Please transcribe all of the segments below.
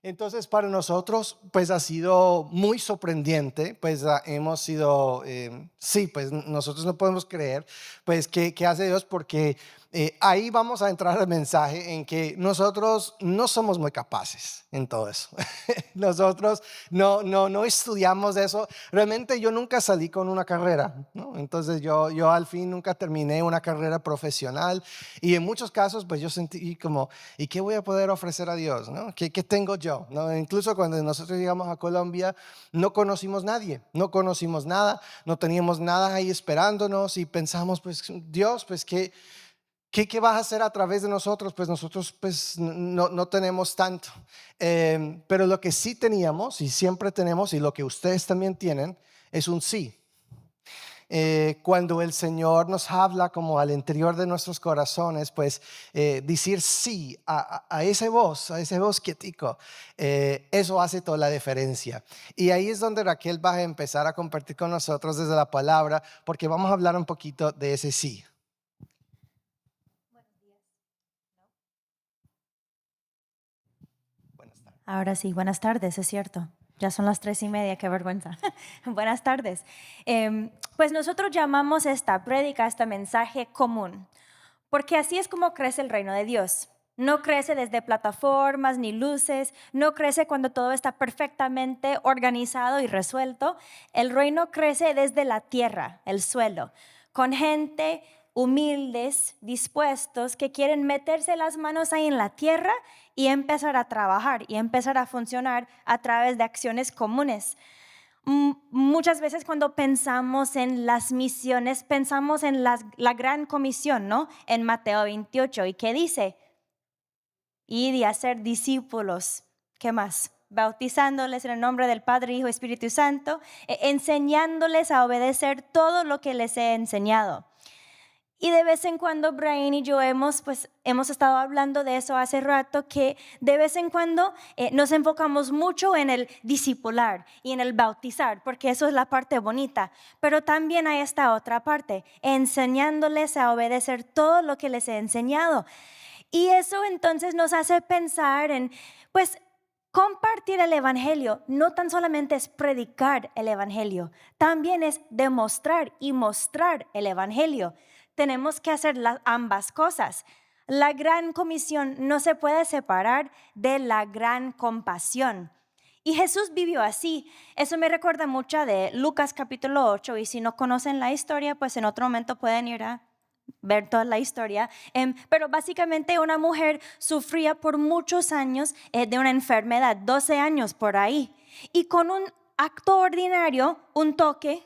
Entonces, para nosotros, pues ha sido muy sorprendente, pues hemos sido, sí, pues nosotros no podemos creer, pues que hace Dios, porque ahí vamos a entrar al mensaje en que nosotros no somos muy capaces en todo eso. Nosotros no estudiamos eso. Realmente yo nunca salí con una carrera, ¿no? Entonces yo al fin nunca terminé una carrera profesional y en muchos casos, pues yo sentí como, ¿y qué voy a poder ofrecer a Dios? ¿No? ¿Qué tengo yo? ¿No? Incluso cuando nosotros llegamos a Colombia, no conocimos nadie, no conocimos nada, no teníamos nada ahí esperándonos y pensamos, pues Dios, pues ¿qué vas a hacer a través de nosotros? Pues nosotros pues no tenemos tanto. Pero lo que sí teníamos y siempre tenemos y lo que ustedes también tienen es un sí. Cuando el Señor nos habla como al interior de nuestros corazones, pues decir sí a ese voz quietico, eso hace toda la diferencia. Y ahí es donde Raquel va a empezar a compartir con nosotros desde la palabra, porque vamos a hablar un poquito de ese sí. Buenas tardes. Ahora sí, buenas tardes, es cierto. Ya son las 3:30, qué vergüenza. Buenas tardes. Pues nosotros llamamos esta prédica, este mensaje común, porque así es como crece el reino de Dios. No crece desde plataformas ni luces, no crece cuando todo está perfectamente organizado y resuelto. El reino crece desde la tierra, el suelo, con gente humildes, dispuestos, que quieren meterse las manos ahí en la tierra y empezar a trabajar y empezar a funcionar a través de acciones comunes. Muchas veces cuando pensamos en las misiones, pensamos en la gran comisión, ¿no? En Mateo 28, ¿y qué dice? Ir y hacer discípulos. ¿Qué más? Bautizándoles en el nombre del Padre, Hijo y Espíritu Santo, enseñándoles a obedecer todo lo que les he enseñado. Y de vez en cuando Brian y yo hemos estado hablando de eso hace rato, que de vez en cuando nos enfocamos mucho en el discipular y en el bautizar, porque eso es la parte bonita, pero también hay esta otra parte, enseñándoles a obedecer todo lo que les he enseñado. Y eso entonces nos hace pensar en, pues, compartir el evangelio no tan solamente es predicar el evangelio, también es demostrar y mostrar el evangelio. Tenemos que hacer ambas cosas. La gran comisión no se puede separar de la gran compasión. Y Jesús vivió así. Eso me recuerda mucho de Lucas capítulo 8, y si no conocen la historia, pues en otro momento pueden ir a ver toda la historia, pero básicamente una mujer sufría por muchos años de una enfermedad, 12 años por ahí, y con un acto ordinario, un toque,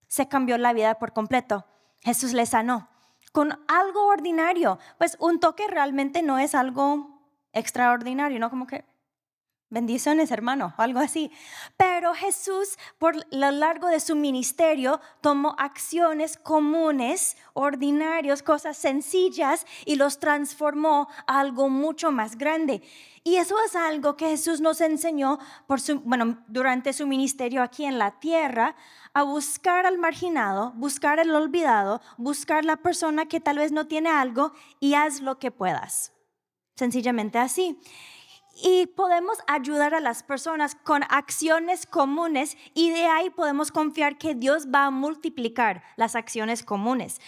se cambió la vida por completo. Jesús le sanó con algo ordinario. Pues un toque realmente no es algo extraordinario, ¿no? Como que bendiciones, hermano, o algo así. Pero Jesús, por lo largo de su ministerio, tomó acciones comunes, ordinarios, cosas sencillas, y los transformó a algo mucho más grande. Y eso es algo que Jesús nos enseñó durante su ministerio aquí en la tierra, a buscar al marginado, buscar al olvidado, buscar la persona que tal vez no tiene algo, y haz lo que puedas. Sencillamente así. Y podemos ayudar a las personas con acciones comunes, y de ahí podemos confiar que Dios va a multiplicar las acciones comunes.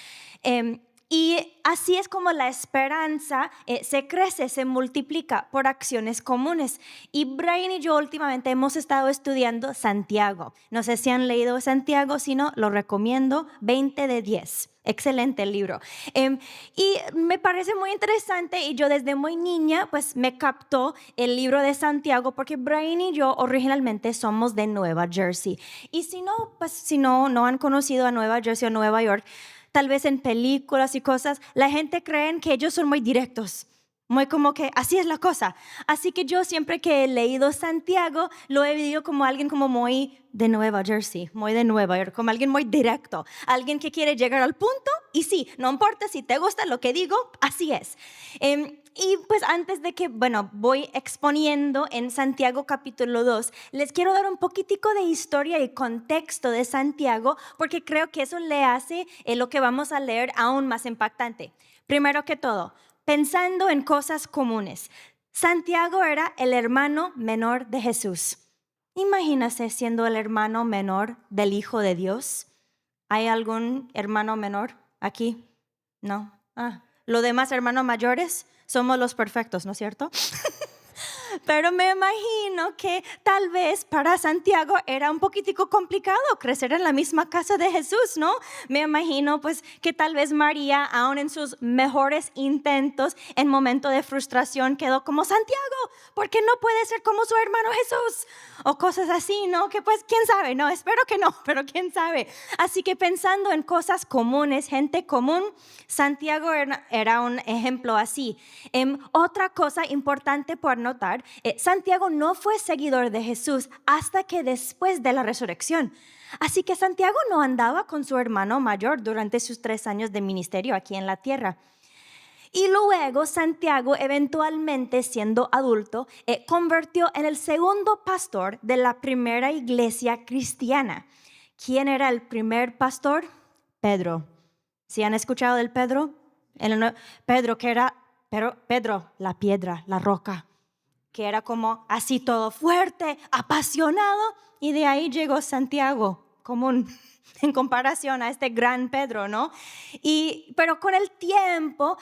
Y así es como la esperanza se crece, se multiplica por acciones comunes. Y Brian y yo últimamente hemos estado estudiando Santiago. No sé si han leído Santiago, si no, lo recomiendo, 20 de 10. Excelente el libro. Y me parece muy interesante, y yo desde muy niña pues me captó el libro de Santiago, porque Brian y yo originalmente somos de Nueva Jersey. Y si no han conocido a Nueva Jersey o Nueva York, tal vez en películas y cosas, la gente cree que ellos son muy directos, muy como que así es la cosa. Así que yo siempre que he leído Santiago, lo he vivido como alguien como muy de Nueva Jersey, muy de Nueva York, como alguien muy directo, alguien que quiere llegar al punto, y sí, no importa si te gusta lo que digo, así es. Y pues antes de que, voy exponiendo en Santiago capítulo 2, les quiero dar un poquitico de historia y contexto de Santiago, porque creo que eso le hace lo que vamos a leer aún más impactante. Primero que todo, pensando en cosas comunes. Santiago era el hermano menor de Jesús. Imagínase siendo el hermano menor del Hijo de Dios. ¿Hay algún hermano menor aquí? No. Los demás hermanos mayores somos los perfectos, ¿no es cierto? Pero me imagino que tal vez para Santiago era un poquitico complicado crecer en la misma casa de Jesús, ¿no? Me imagino pues que tal vez María, aún en sus mejores intentos, en momento de frustración, quedó como Santiago, ¿por qué no puede ser como su hermano Jesús? O cosas así, ¿no? Que pues, ¿quién sabe? No, espero que no, pero ¿quién sabe? Así que pensando en cosas comunes, gente común, Santiago era un ejemplo así. Otra cosa importante por notar, Santiago no fue seguidor de Jesús hasta que después de la resurrección. Así que Santiago no andaba con su hermano mayor durante sus 3 años de ministerio aquí en la tierra. Y luego Santiago, eventualmente siendo adulto, convirtió en el segundo pastor de la primera iglesia cristiana. ¿Quién era el primer pastor? Pedro. ¿Sí han escuchado del Pedro? Pedro, que era Pedro, la piedra, la roca, que era como así todo fuerte, apasionado, y de ahí llegó Santiago, común en comparación a este gran Pedro, ¿no? Pero con el tiempo,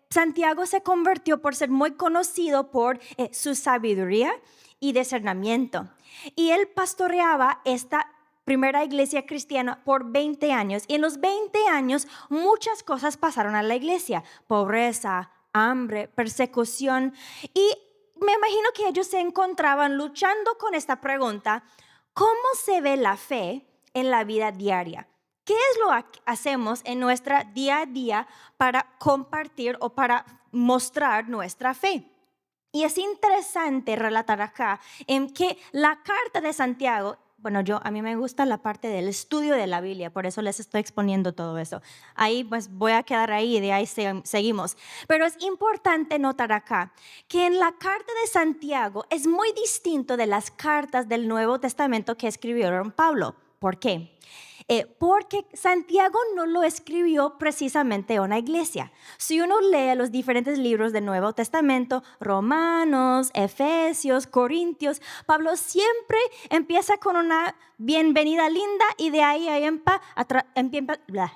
Santiago se convirtió por ser muy conocido por su sabiduría y discernimiento. Y él pastoreaba esta primera iglesia cristiana por 20 años. Y en los 20 años muchas cosas pasaron a la iglesia. Pobreza, hambre, persecución. Y me imagino que ellos se encontraban luchando con esta pregunta: ¿cómo se ve la fe en la vida diaria? ¿Qué es lo que hacemos en nuestra día a día para compartir o para mostrar nuestra fe? Y es interesante relatar acá en que la carta de Santiago, bueno, a mí me gusta la parte del estudio de la Biblia, por eso les estoy exponiendo todo eso. Ahí pues voy a quedar ahí y de ahí seguimos. Pero es importante notar acá que en la carta de Santiago es muy distinto de las cartas del Nuevo Testamento que escribieron Pablo. ¿Por qué? Porque Santiago no lo escribió precisamente a una iglesia. Si uno lee los diferentes libros del Nuevo Testamento, Romanos, Efesios, Corintios, Pablo siempre empieza con una bienvenida linda y de ahí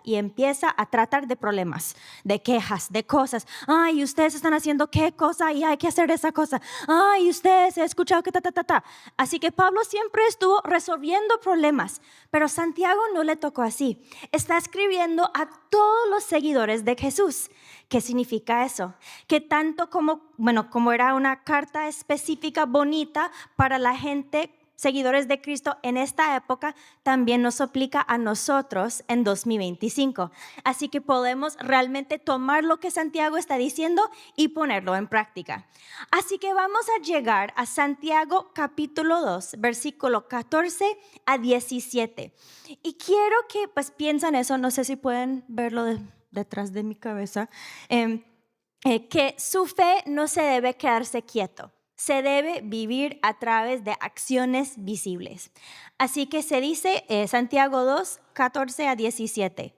empieza a tratar de problemas, de quejas, de cosas. Ay, ustedes están haciendo qué cosa y hay que hacer esa cosa. Ay, ustedes he escuchado que ta. Así que Pablo siempre estuvo resolviendo problemas, pero Santiago no le tocó así. Está escribiendo a todos los seguidores de Jesús. ¿Qué significa eso? Que tanto como era una carta específica, bonita para la gente, seguidores de Cristo en esta época, también nos aplica a nosotros en 2025. Así que podemos realmente tomar lo que Santiago está diciendo y ponerlo en práctica. Así que vamos a llegar a Santiago capítulo 2, versículo 14 a 17. Y quiero que pues piensen eso, no sé si pueden verlo detrás de mi cabeza, que su fe no se debe quedarse quieto. Se debe vivir a través de acciones visibles. Así que se dice Santiago 2, 14 a 17.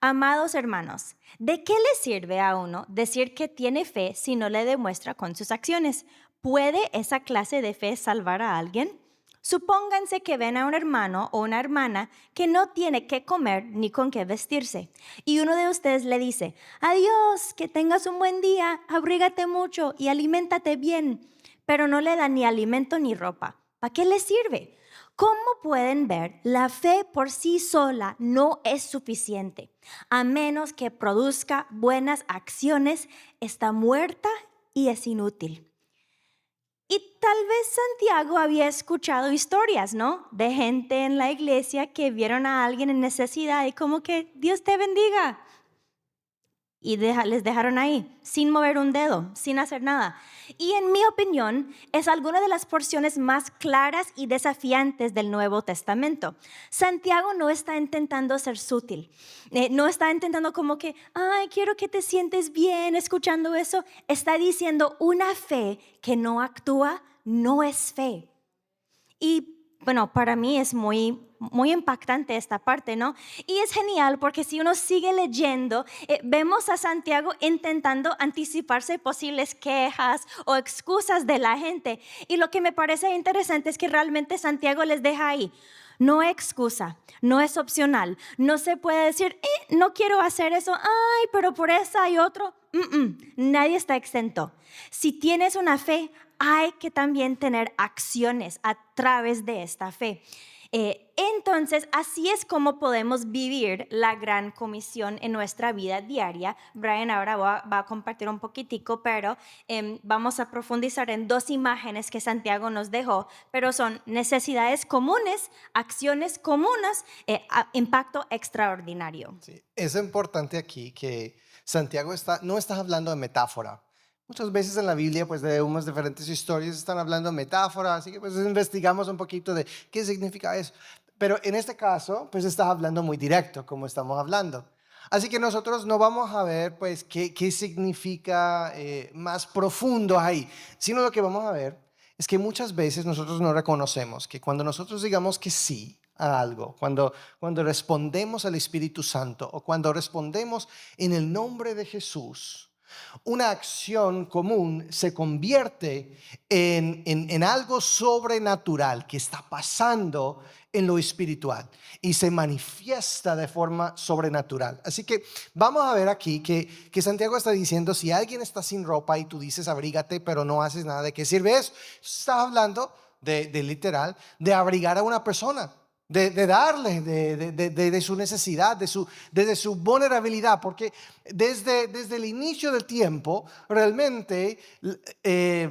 Amados hermanos, ¿de qué le sirve a uno decir que tiene fe si no le demuestra con sus acciones? ¿Puede esa clase de fe salvar a alguien? Supónganse que ven a un hermano o una hermana que no tiene qué comer ni con qué vestirse. Y uno de ustedes le dice: adiós, que tengas un buen día, abrígate mucho y aliméntate bien. Pero no le dan ni alimento ni ropa. ¿Para qué les sirve? Como pueden ver, la fe por sí sola no es suficiente. A menos que produzca buenas acciones, está muerta y es inútil. Y tal vez Santiago había escuchado historias, ¿no? De gente en la iglesia que vieron a alguien en necesidad y como que Dios te bendiga. Y les dejaron ahí, sin mover un dedo, sin hacer nada. Y en mi opinión, es alguna de las porciones más claras y desafiantes del Nuevo Testamento. Santiago no está intentando ser sutil, no está intentando como que, ay, quiero que te sientes bien escuchando eso. Está diciendo una fe que no actúa, no es fe. Y bueno, para mí es muy impactante esta parte, ¿no? Y es genial porque si uno sigue leyendo, vemos a Santiago intentando anticiparse posibles quejas o excusas de la gente. Y lo que me parece interesante es que realmente Santiago les deja ahí. No excusa, no es opcional. No se puede decir, no quiero hacer eso, ay, pero por esa hay otro. Nadie está exento. Si tienes una fe, hay que también tener acciones a través de esta fe. Entonces, así es como podemos vivir la gran comisión en nuestra vida diaria. Brian ahora va a compartir un poquitico, pero vamos a profundizar en dos imágenes que Santiago nos dejó, pero son necesidades comunes, acciones comunes, impacto extraordinario. Sí, es importante aquí que Santiago no está hablando de metáfora. Muchas veces en la Biblia, pues de unas diferentes historias están hablando de metáfora, así que pues investigamos un poquito de qué significa eso. Pero en este caso, pues está hablando muy directo, como estamos hablando. Así que nosotros no vamos a ver, pues, qué significa más profundo ahí, sino lo que vamos a ver es que muchas veces nosotros no reconocemos que cuando nosotros digamos que sí a algo, cuando respondemos al Espíritu Santo o cuando respondemos en el nombre de Jesús, una acción común se convierte en algo sobrenatural que está pasando en lo espiritual y se manifiesta de forma sobrenatural. Así que vamos a ver aquí que Santiago está diciendo, si alguien está sin ropa y tú dices abrígate, pero no haces nada, ¿de qué sirve eso? Está hablando de literal, de abrigar a una persona. De darle de su necesidad, desde su vulnerabilidad, porque desde el inicio del tiempo, realmente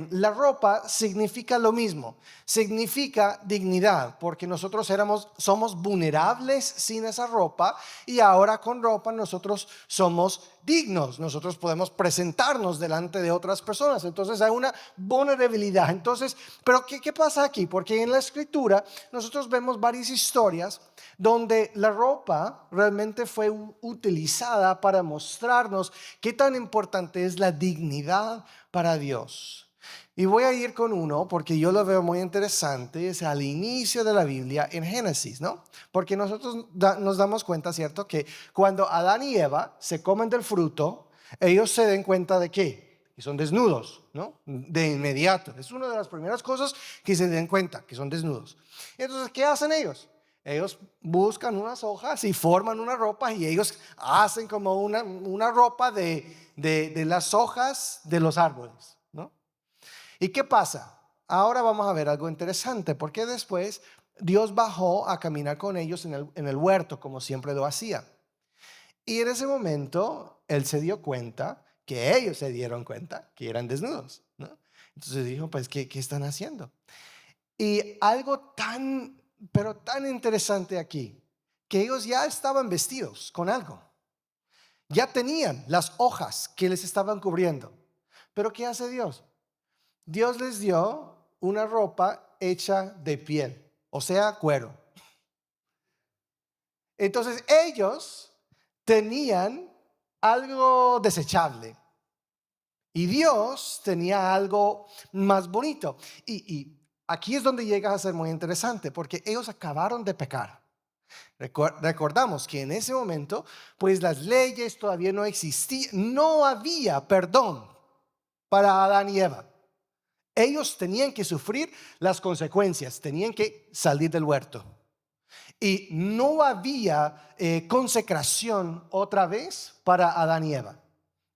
la ropa significa lo mismo, significa dignidad, porque nosotros somos vulnerables sin esa ropa y ahora con ropa nosotros somos dignos, nosotros podemos presentarnos delante de otras personas, entonces hay una vulnerabilidad. Entonces, pero ¿qué pasa aquí? Porque en la escritura nosotros vemos varias historias donde la ropa realmente fue utilizada para mostrarnos qué tan importante es la dignidad para Dios. Y voy a ir con uno porque yo lo veo muy interesante, es al inicio de la Biblia en Génesis, ¿no? Porque nosotros nos damos cuenta, ¿cierto? Que cuando Adán y Eva se comen del fruto, ellos se den cuenta de qué, que son desnudos, ¿no? De inmediato. Es una de las primeras cosas que se den cuenta, que son desnudos. Entonces, ¿qué hacen ellos? Ellos buscan unas hojas y forman una ropa y ellos hacen como una ropa de las hojas de los árboles, ¿no? ¿Y qué pasa? Ahora vamos a ver algo interesante, porque después Dios bajó a caminar con ellos en el huerto, como siempre lo hacía. Y en ese momento, Él se dio cuenta, que ellos se dieron cuenta, que eran desnudos, ¿no? Entonces dijo, pues, ¿qué están haciendo? Y algo pero tan interesante aquí, que ellos ya estaban vestidos con algo. Ya tenían las hojas que les estaban cubriendo. Pero ¿qué hace Dios? Dios les dio una ropa hecha de piel, o sea, cuero. Entonces ellos tenían algo desechable y Dios tenía algo más bonito. Y aquí es donde llega a ser muy interesante, porque ellos acabaron de pecar. Recordamos que en ese momento, pues las leyes todavía no existían, no había perdón para Adán y Eva. Ellos tenían que sufrir las consecuencias, tenían que salir del huerto. Y no había consecración otra vez para Adán y Eva.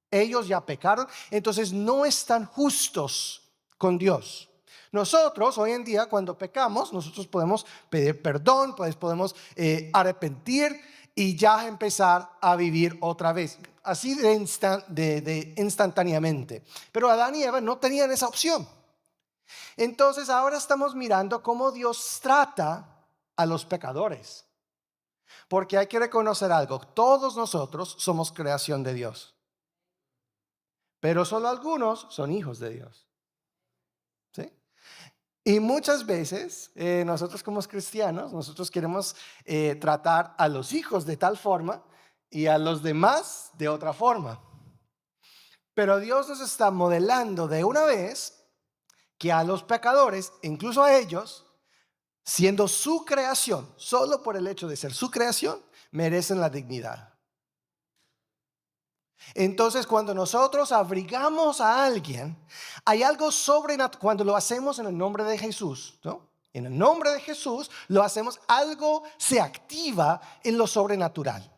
Ellos ya pecaron, entonces no están justos con Dios. Nosotros hoy en día cuando pecamos, nosotros podemos pedir perdón, podemos arrepentir y ya empezar a vivir otra vez, así de instantáneamente. Pero Adán y Eva no tenían esa opción. Entonces ahora estamos mirando cómo Dios trata a los pecadores. Porque hay que reconocer algo, todos nosotros somos creación de Dios, pero solo algunos son hijos de Dios. ¿Sí? Y muchas veces nosotros como cristianos, nosotros queremos tratar a los hijos de tal forma y a los demás de otra forma. Pero Dios nos está modelando de una vez que a los pecadores, incluso a ellos, siendo su creación, solo por el hecho de ser su creación, merecen la dignidad. Entonces, cuando nosotros abrigamos a alguien, hay algo sobrenatural. Cuando lo hacemos en el nombre de Jesús, ¿no? En el nombre de Jesús lo hacemos, algo se activa en lo sobrenatural.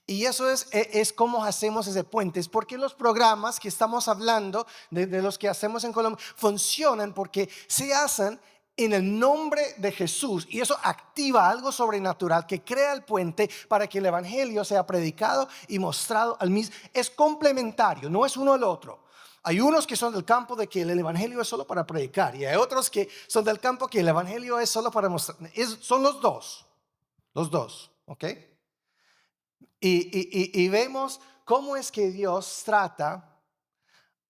Y eso es como hacemos ese puente. Es porque los programas que estamos hablando, de los que hacemos en Colombia, funcionan porque se hacen en el nombre de Jesús. Y eso activa algo sobrenatural que crea el puente para que el evangelio sea predicado y mostrado al mismo. Es complementario, no es uno al otro. Hay unos que son del campo de que el evangelio es solo para predicar, y hay otros que son del campo que el evangelio es solo para mostrar. Son los dos, ¿ok? Y vemos cómo es que Dios trata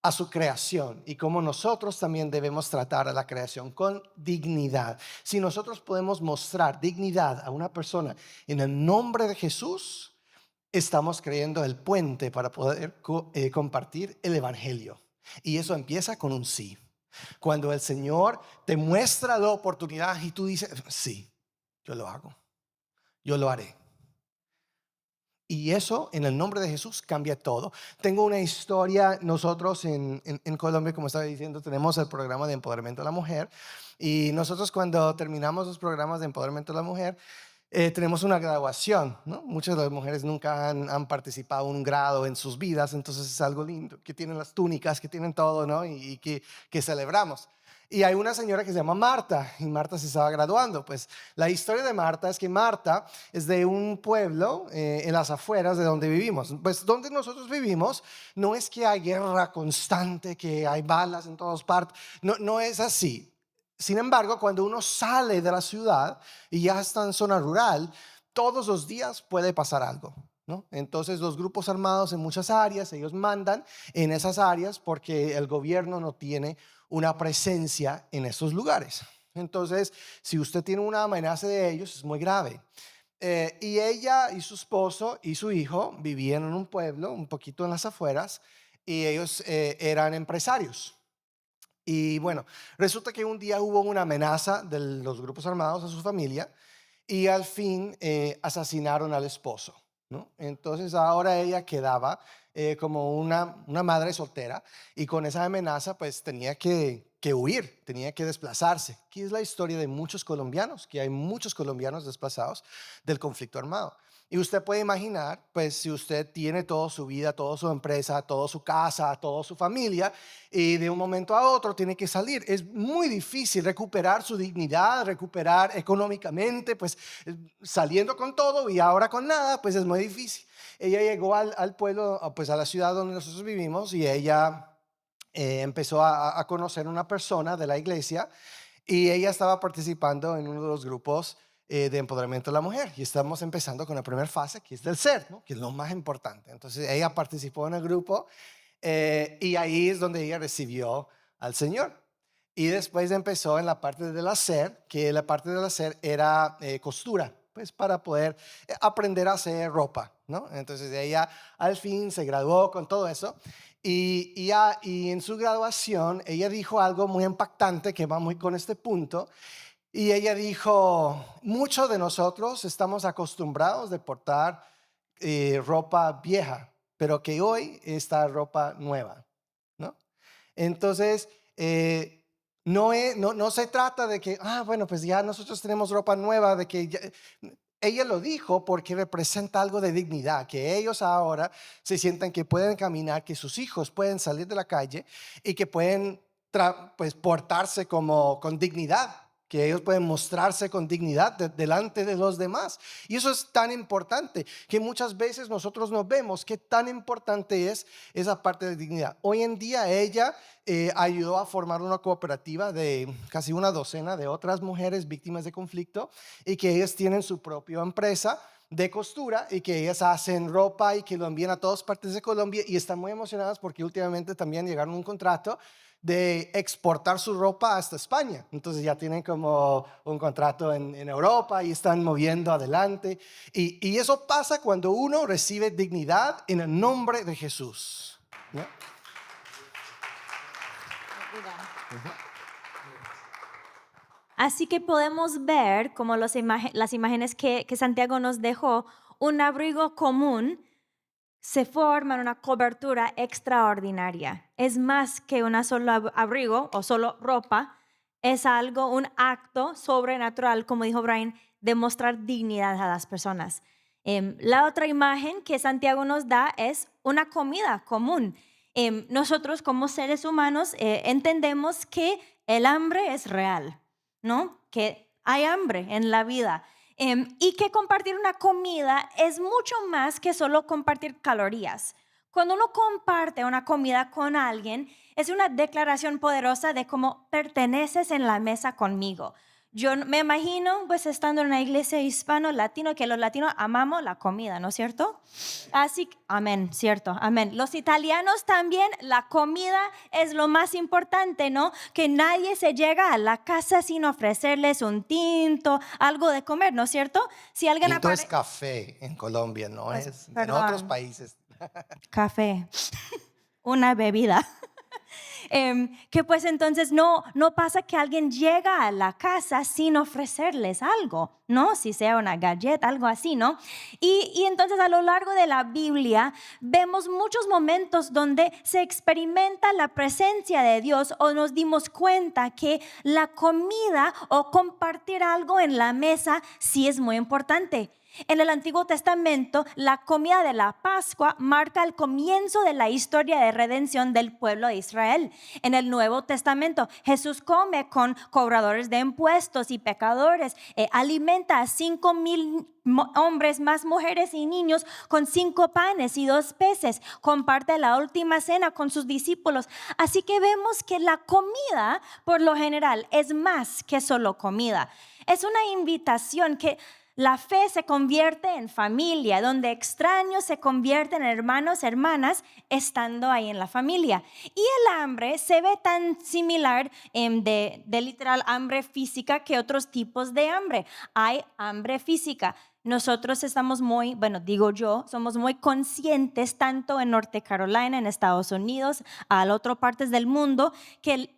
a su creación y cómo nosotros también debemos tratar a la creación con dignidad. Si nosotros podemos mostrar dignidad a una persona en el nombre de Jesús, estamos creando el puente para poder compartir el evangelio. Y eso empieza con un sí. Cuando el Señor te muestra la oportunidad y tú dices, sí, yo lo hago, yo lo haré. Y eso en el nombre de Jesús cambia todo. Tengo una historia. Nosotros en Colombia, como estaba diciendo, tenemos el programa de empoderamiento de la mujer. Y nosotros cuando terminamos los programas de empoderamiento de la mujer, tenemos una graduación, ¿no? Muchas de las mujeres nunca han participado en un grado en sus vidas. Entonces es algo lindo, que tienen las túnicas, que tienen todo, ¿no? Y que celebramos. Y hay una señora que se llama Marta, y Marta se estaba graduando. Pues la historia de Marta es que Marta es de un pueblo en las afueras de donde vivimos. Pues donde nosotros vivimos no es que hay guerra constante, que hay balas en todas partes. No, no es así. Sin embargo, cuando uno sale de la ciudad y ya está en zona rural, todos los días puede pasar algo, ¿no? Entonces los grupos armados en muchas áreas, ellos mandan en esas áreas porque el gobierno no tiene una presencia en esos lugares. Entonces, si usted tiene una amenaza de ellos, es muy grave. Y ella y su esposo y su hijo vivían en un pueblo un poquito en las afueras, y ellos eran empresarios. Y bueno, resulta que un día hubo una amenaza de los grupos armados a su familia, y al fin asesinaron al esposo, ¿no? Entonces ahora ella quedaba como una madre soltera, y con esa amenaza pues tenía que huir, tenía que desplazarse. Aquí es la historia de muchos colombianos, que hay muchos colombianos desplazados del conflicto armado. Y usted puede imaginar, pues si usted tiene toda su vida, toda su empresa, toda su casa, toda su familia, y de un momento a otro tiene que salir, es muy difícil recuperar su dignidad, recuperar económicamente, pues saliendo con todo y ahora con nada, pues es muy difícil. Ella llegó al pueblo, pues a la ciudad donde nosotros vivimos, y ella empezó a conocer una persona de la iglesia, y ella estaba participando en uno de los grupos de empoderamiento de la mujer, y estamos empezando con la primera fase, que es del ser, ¿no? Que es lo más importante. Entonces ella participó en el grupo, y ahí es donde ella recibió al Señor. Y después empezó en la parte del hacer, que la parte del hacer era costura, pues para poder aprender a hacer ropa, ¿no? Entonces ella al fin se graduó con todo eso, y en su graduación ella dijo algo muy impactante que va muy con este punto. Y ella dijo, muchos de nosotros estamos acostumbrados de portar ropa vieja, pero que hoy está ropa nueva, ¿no? Entonces, no se trata de que, bueno, pues ya nosotros tenemos ropa nueva, de que ella lo dijo porque representa algo de dignidad, que ellos ahora se sientan que pueden caminar, que sus hijos pueden salir de la calle y que pueden pues portarse como con dignidad, que ellos pueden mostrarse con dignidad delante de los demás. Y eso es tan importante, que muchas veces nosotros no vemos qué tan importante es esa parte de dignidad. Hoy en día ella ayudó a formar una cooperativa de casi una docena de otras mujeres víctimas de conflicto, y que ellas tienen su propia empresa de costura, y que ellas hacen ropa y que lo envían a todas partes de Colombia, y están muy emocionadas porque últimamente también llegaron a un contrato de exportar su ropa hasta España. Entonces ya tienen como un contrato en Europa y están moviendo adelante. Y eso pasa cuando uno recibe dignidad en el nombre de Jesús, ¿no? Así que podemos ver, como las imágenes que Santiago nos dejó, un abrigo común se forma en una cobertura extraordinaria. Es más que una solo abrigo o solo ropa, es algo, un acto sobrenatural, como dijo Brian, de mostrar dignidad a las personas. La otra imagen que Santiago nos da es una comida común. Nosotros como seres humanos entendemos que el hambre es real, ¿no? Que hay hambre en la vida. Y que compartir una comida es mucho más que solo compartir calorías. Cuando uno comparte una comida con alguien, es una declaración poderosa de cómo perteneces en la mesa conmigo. Yo me imagino pues estando en una iglesia hispano-latino, que los latinos amamos la comida, ¿no es cierto? Así que, amén, cierto, amén. Los italianos también, la comida es lo más importante, ¿no? Que nadie se llega a la casa sin ofrecerles un tinto, algo de comer, ¿no es cierto? Si alguien Tinto es aparece, café en Colombia, no pues, es en otros perdón, países. café, una bebida. Que pues entonces no pasa que alguien llega a la casa sin ofrecerles algo, ¿no? Si sea una galleta, algo así, ¿no? Y entonces a lo largo de la Biblia vemos muchos momentos donde se experimenta la presencia de Dios o nos dimos cuenta que la comida o compartir algo en la mesa sí es muy importante. En el Antiguo Testamento, la comida de la Pascua marca el comienzo de la historia de redención del pueblo de Israel. En el Nuevo Testamento, Jesús come con cobradores de impuestos y pecadores, alimenta a 5,000 hombres, más mujeres y niños con 5 panes y 2 peces, comparte la última cena con sus discípulos. Así que vemos que la comida, por lo general, es más que solo comida. Es una invitación que la fe se convierte en familia, donde extraños se convierten en hermanos, hermanas, estando ahí en la familia. Y el hambre se ve tan similar de literal hambre física que otros tipos de hambre. Hay hambre física. Nosotros estamos muy, bueno, digo yo, somos muy conscientes tanto en Norte Carolina, en Estados Unidos, a las otras partes del mundo, que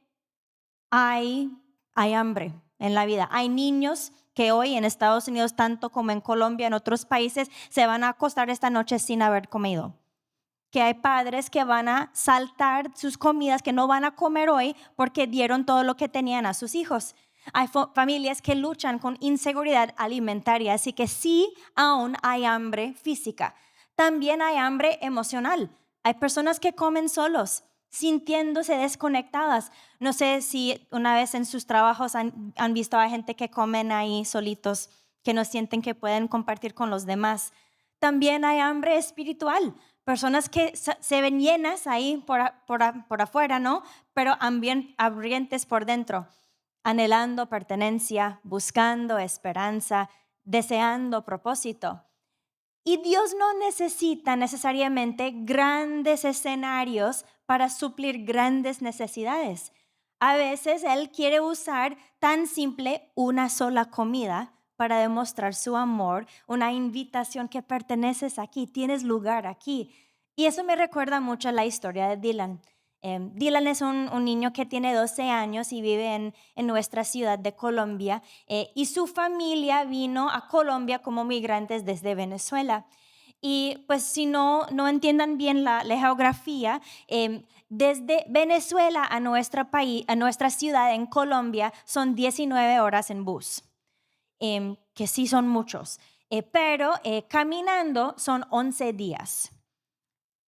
hay hambre en la vida. Hay niños que hoy en Estados Unidos, tanto como en Colombia, en otros países, se van a acostar esta noche sin haber comido. Que hay padres que van a saltar sus comidas, que no van a comer hoy porque dieron todo lo que tenían a sus hijos. Hay familias que luchan con inseguridad alimentaria, así que sí, aún hay hambre física. También hay hambre emocional. Hay personas que comen solos, sintiéndose desconectadas. No sé si una vez en sus trabajos han visto a gente que comen ahí solitos, que no sienten que pueden compartir con los demás. También hay hambre espiritual. Personas que se ven llenas ahí por afuera, ¿no? Pero hambrientes por dentro, anhelando pertenencia, buscando esperanza, deseando propósito. Y Dios no necesita necesariamente grandes escenarios para suplir grandes necesidades. A veces Él quiere usar tan simple una sola comida para demostrar su amor, una invitación que perteneces aquí, tienes lugar aquí. Y eso me recuerda mucho a la historia de Dylan. Dylan es un niño que tiene 12 años y vive en nuestra ciudad de Colombia, y su familia vino a Colombia como migrantes desde Venezuela. Y pues si no entiendan bien la geografía, desde Venezuela a a nuestra ciudad en Colombia son 19 horas en bus, que sí son muchos, pero caminando son 11 días.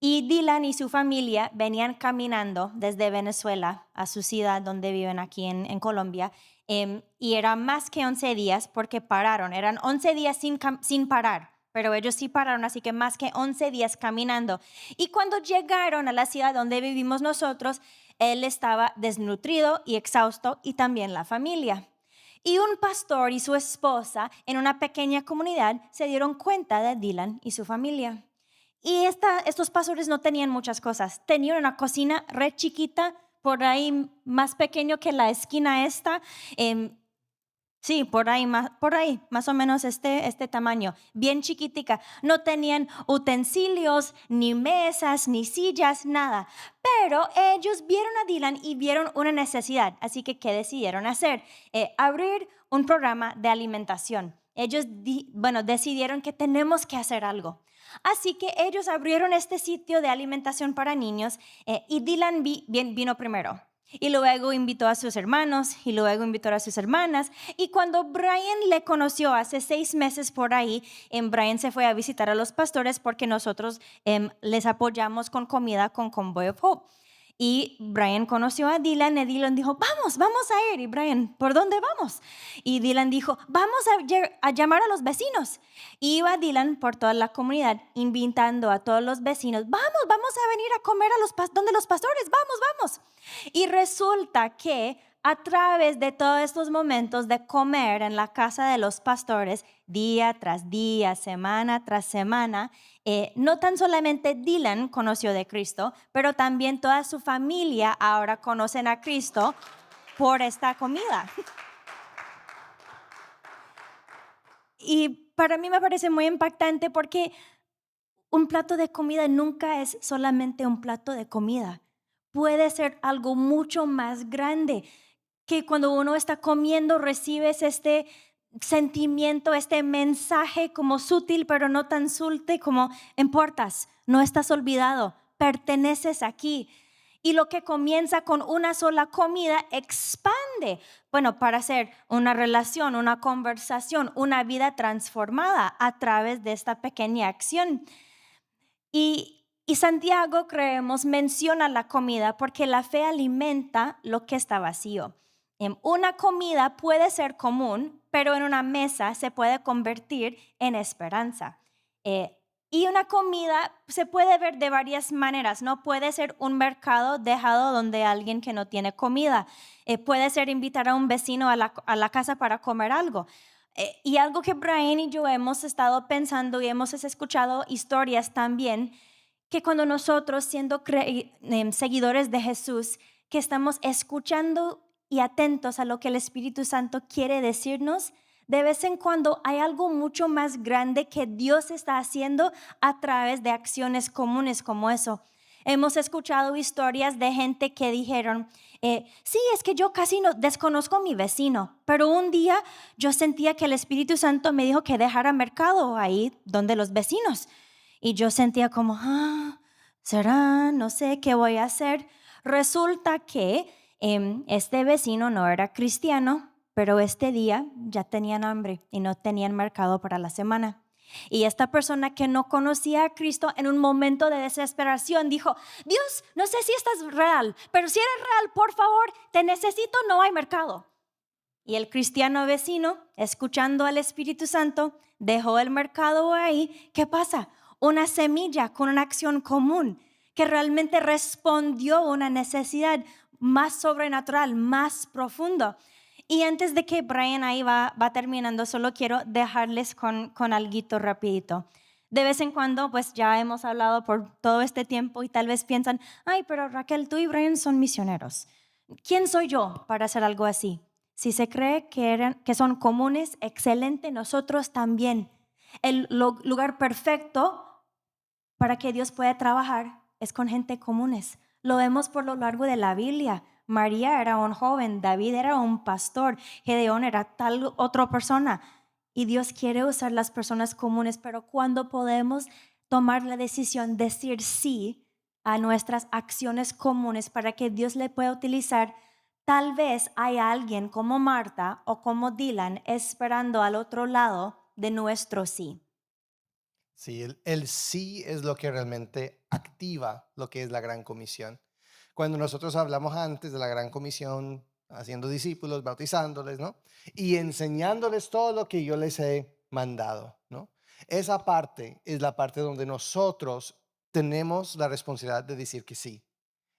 Y Dylan y su familia venían caminando desde Venezuela a su ciudad donde viven aquí en Colombia, y era más que 11 días porque pararon, eran 11 días sin parar, pero ellos sí pararon, así que más que 11 días caminando. Y cuando llegaron a la ciudad donde vivimos nosotros, él estaba desnutrido y exhausto, y también la familia. Y un pastor y su esposa en una pequeña comunidad se dieron cuenta de Dylan y su familia. Y estos pastores no tenían muchas cosas. Tenían una cocina re chiquita, por ahí más pequeño que la esquina esta, Sí, por ahí, más o menos este tamaño, bien chiquitica. No tenían utensilios, ni mesas, ni sillas, nada. Pero ellos vieron a Dylan y vieron una necesidad. Así que, ¿qué decidieron hacer? Abrir un programa de alimentación. Ellos, bueno, decidieron que tenemos que hacer algo. Así que ellos abrieron este sitio de alimentación para niños y Dylan vino primero. Y luego invitó a sus hermanos y luego invitó a sus hermanas. Y cuando Brian le conoció hace 6 meses por ahí, Brian se fue a visitar a los pastores porque nosotros les apoyamos con comida con Convoy of Hope. Y Brian conoció a Dylan y Dylan dijo, vamos a ir. Y Brian, ¿por dónde vamos? Y Dylan dijo, vamos a llamar a los vecinos. Y iba Dylan por toda la comunidad invitando a todos los vecinos, vamos a venir a comer a donde los pastores, vamos. Y resulta que a través de todos estos momentos de comer en la casa de los pastores, día tras día, semana tras semana, no tan solamente Dylan conoció de Cristo, pero también toda su familia ahora conocen a Cristo por esta comida. Y para mí me parece muy impactante porque un plato de comida nunca es solamente un plato de comida. Puede ser algo mucho más grande que cuando uno está comiendo recibes este sentimiento, este mensaje como sutil, pero no tan sutil como importas, no estás olvidado, perteneces aquí. Y lo que comienza con una sola comida expande, bueno, para hacer una relación, una conversación, una vida transformada a través de esta pequeña acción. Y Santiago, creemos, menciona la comida porque la fe alimenta lo que está vacío. Una comida puede ser común, pero en una mesa se puede convertir en esperanza. Y una comida se puede ver de varias maneras, ¿no? Puede ser un mercado dejado donde alguien que no tiene comida. Puede ser invitar a un vecino a la casa para comer algo. Y algo que Brian y yo hemos estado pensando y hemos escuchado historias también, que cuando nosotros siendo seguidores de Jesús, que estamos escuchando y atentos a lo que el Espíritu Santo quiere decirnos, de vez en cuando hay algo mucho más grande que Dios está haciendo a través de acciones comunes como eso. Hemos escuchado historias de gente que dijeron, sí, es que yo casi no desconozco a mi vecino, pero un día yo sentía que el Espíritu Santo me dijo que dejara mercado ahí donde los vecinos. Y yo sentía como, ¿será? No sé qué voy a hacer. Resulta que este vecino no era cristiano, pero este día ya tenían hambre y no tenían mercado para la semana. Y esta persona que no conocía a Cristo en un momento de desesperación dijo, Dios, no sé si estás real, pero si eres real, por favor, te necesito, no hay mercado. Y el cristiano vecino, escuchando al Espíritu Santo, dejó el mercado ahí. ¿Qué pasa? Una semilla con una acción común que realmente respondió a una necesidad más sobrenatural, más profundo. Y antes de que Brian ahí va terminando, solo quiero dejarles con alguito rapidito. De vez en cuando, pues ya hemos hablado por todo este tiempo y tal vez piensan, ay, pero Raquel, tú y Brian son misioneros. ¿Quién soy yo para hacer algo así? Si se cree que son comunes, excelente, nosotros también. El lugar perfecto para que Dios pueda trabajar es con gente comunes. Lo vemos por lo largo de la Biblia. María era un joven, David era un pastor, Gedeón era tal otra persona. Y Dios quiere usar las personas comunes, pero cuando podemos tomar la decisión, decir sí a nuestras acciones comunes para que Dios le pueda utilizar, tal vez hay alguien como Marta o como Dylan esperando al otro lado de nuestro sí. Sí, el sí es lo que realmente activa lo que es la gran comisión. Cuando nosotros hablamos antes de la gran comisión, haciendo discípulos, bautizándoles, ¿no? Y enseñándoles todo lo que yo les he mandado, ¿no? Esa parte es la parte donde nosotros tenemos la responsabilidad de decir que sí.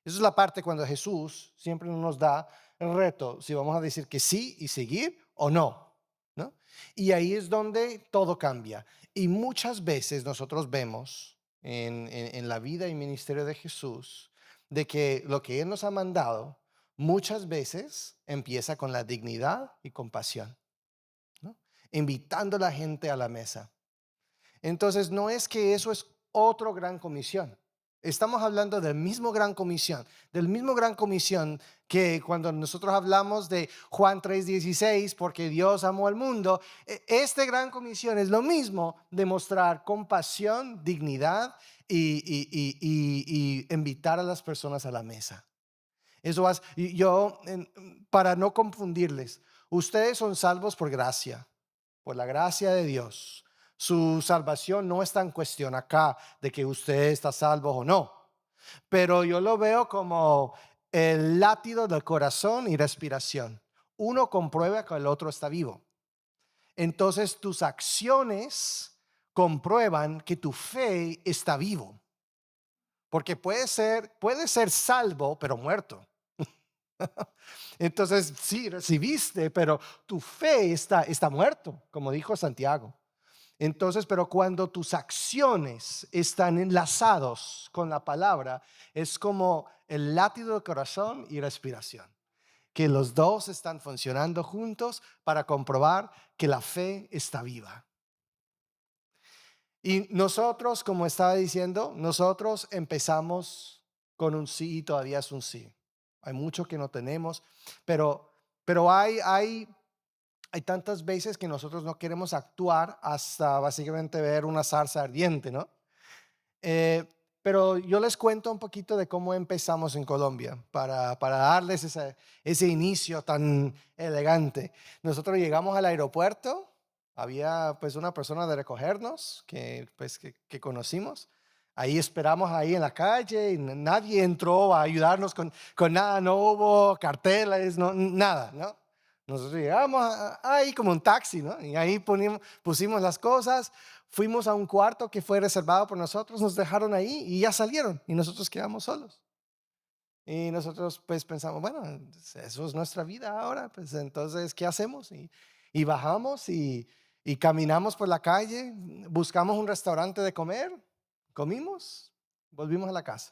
Esa es la parte cuando Jesús siempre nos da el reto, si vamos a decir que sí y seguir o no, ¿no? Y ahí es donde todo cambia. Y muchas veces nosotros vemos en la vida y ministerio de Jesús de que lo que Él nos ha mandado muchas veces empieza con la dignidad y compasión. invitando a la gente a la mesa. Entonces, no es que eso es otro gran comisión. Estamos hablando del mismo gran comisión que cuando nosotros hablamos de Juan 3:16, porque Dios amó al mundo, este gran comisión es lo mismo, demostrar compasión, dignidad y invitar a las personas a la mesa. Eso es, y yo, para no confundirles, ustedes son salvos por gracia, por la gracia de Dios. Su salvación no está en cuestión acá de que usted está salvo o no, pero yo lo veo como el latido del corazón y respiración. Uno comprueba que el otro está vivo. Entonces tus acciones comprueban que tu fe está vivo, porque puede ser salvo pero muerto. Entonces, sí, recibiste, pero tu fe está muerto, como dijo Santiago. Entonces, pero cuando tus acciones están enlazados con la palabra, es como el latido del corazón y respiración, que los dos están funcionando juntos para comprobar que la fe está viva. Y nosotros, como estaba diciendo, nosotros empezamos con un sí y todavía es un sí. Hay mucho que no tenemos, pero hay tantas veces que nosotros no queremos actuar hasta básicamente ver una zarza ardiente, ¿no? Eh, pero yo les cuento un poquito de cómo empezamos en Colombia para darles ese inicio tan elegante. Nosotros llegamos al aeropuerto, había pues una persona de recogernos que conocimos. Ahí esperamos ahí en la calle y nadie entró a ayudarnos con nada, no hubo carteles, no, nada, ¿no? Nosotros llegamos ahí como un taxi, ¿no? Y ahí pusimos las cosas, fuimos a un cuarto que fue reservado por nosotros, nos dejaron ahí y ya salieron y nosotros quedamos solos. Y nosotros pues pensamos, bueno, eso es nuestra vida ahora, pues entonces, ¿qué hacemos? Y bajamos y caminamos por la calle, buscamos un restaurante de comer, comimos, volvimos a la casa.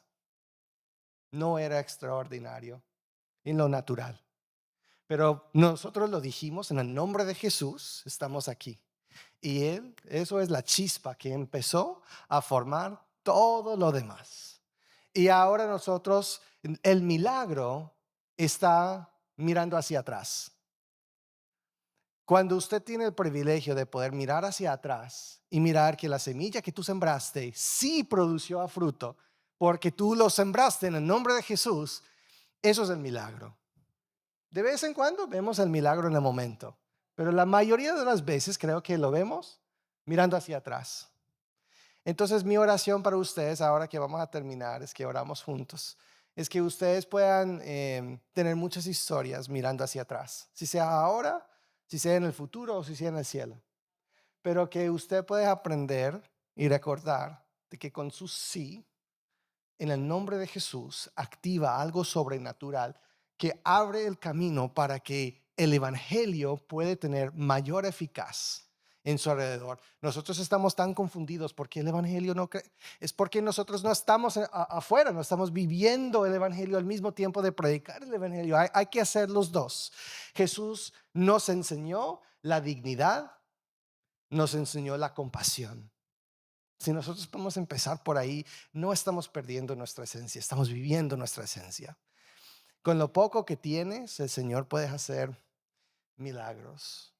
No era extraordinario en lo natural. Pero nosotros lo dijimos en el nombre de Jesús, estamos aquí. Y eso es la chispa que empezó a formar todo lo demás. Y ahora nosotros, el milagro está mirando hacia atrás. Cuando usted tiene el privilegio de poder mirar hacia atrás y mirar que la semilla que tú sembraste sí produció a fruto, porque tú lo sembraste en el nombre de Jesús, eso es el milagro. De vez en cuando vemos el milagro en el momento, pero la mayoría de las veces creo que lo vemos mirando hacia atrás. Entonces mi oración para ustedes, ahora que vamos a terminar, es que oramos juntos, es que ustedes puedan tener muchas historias mirando hacia atrás, si sea ahora, si sea en el futuro o si sea en el cielo, pero que usted pueda aprender y recordar de que con su sí, en el nombre de Jesús, activa algo sobrenatural que abre el camino para que el evangelio puede tener mayor eficaz en su alrededor. Nosotros estamos tan confundidos porque el evangelio no es porque nosotros no estamos afuera, no estamos viviendo el evangelio al mismo tiempo de predicar el evangelio. Hay que hacer los dos. Jesús nos enseñó la dignidad, nos enseñó la compasión. Si nosotros podemos empezar por ahí, no estamos perdiendo nuestra esencia, estamos viviendo nuestra esencia. Con lo poco que tienes, el Señor puede hacer milagros.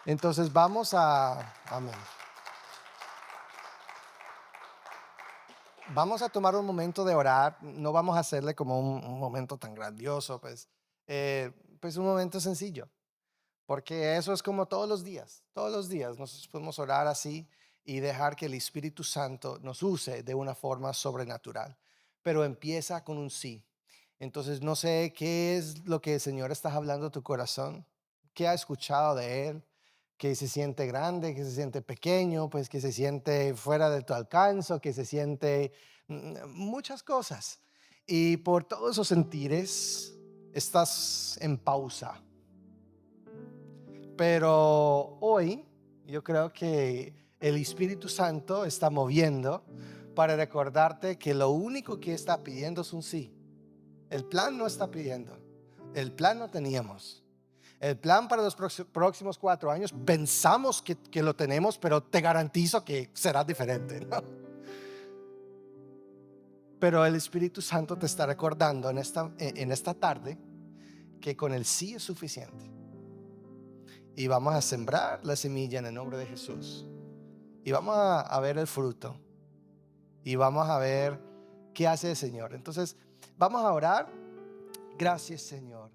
Entonces amén. Vamos a tomar un momento de orar. No vamos a hacerle como un momento tan grandioso, pues un momento sencillo. Porque eso es como todos los días nosotros podemos orar así y dejar que el Espíritu Santo nos use de una forma sobrenatural. Pero empieza con un sí. Entonces no sé qué es lo que el Señor está hablando a tu corazón, qué ha escuchado de Él, que se siente grande, que se siente pequeño, pues que se siente fuera de tu alcance, que se siente muchas cosas. Y por todos esos sentires estás en pausa. Pero hoy yo creo que el Espíritu Santo está moviendo para recordarte que lo único que está pidiendo es un sí. El plan no está pidiendo. El plan no teníamos. El plan para los próximos 4 años pensamos que lo tenemos, pero te garantizo que será diferente, ¿no? Pero el Espíritu Santo te está recordando en esta tarde que con el sí es suficiente. Y vamos a sembrar la semilla en el nombre de Jesús. Y vamos a ver el fruto. Y vamos a ver qué hace el Señor. Entonces, vamos a orar. Gracias, Señor.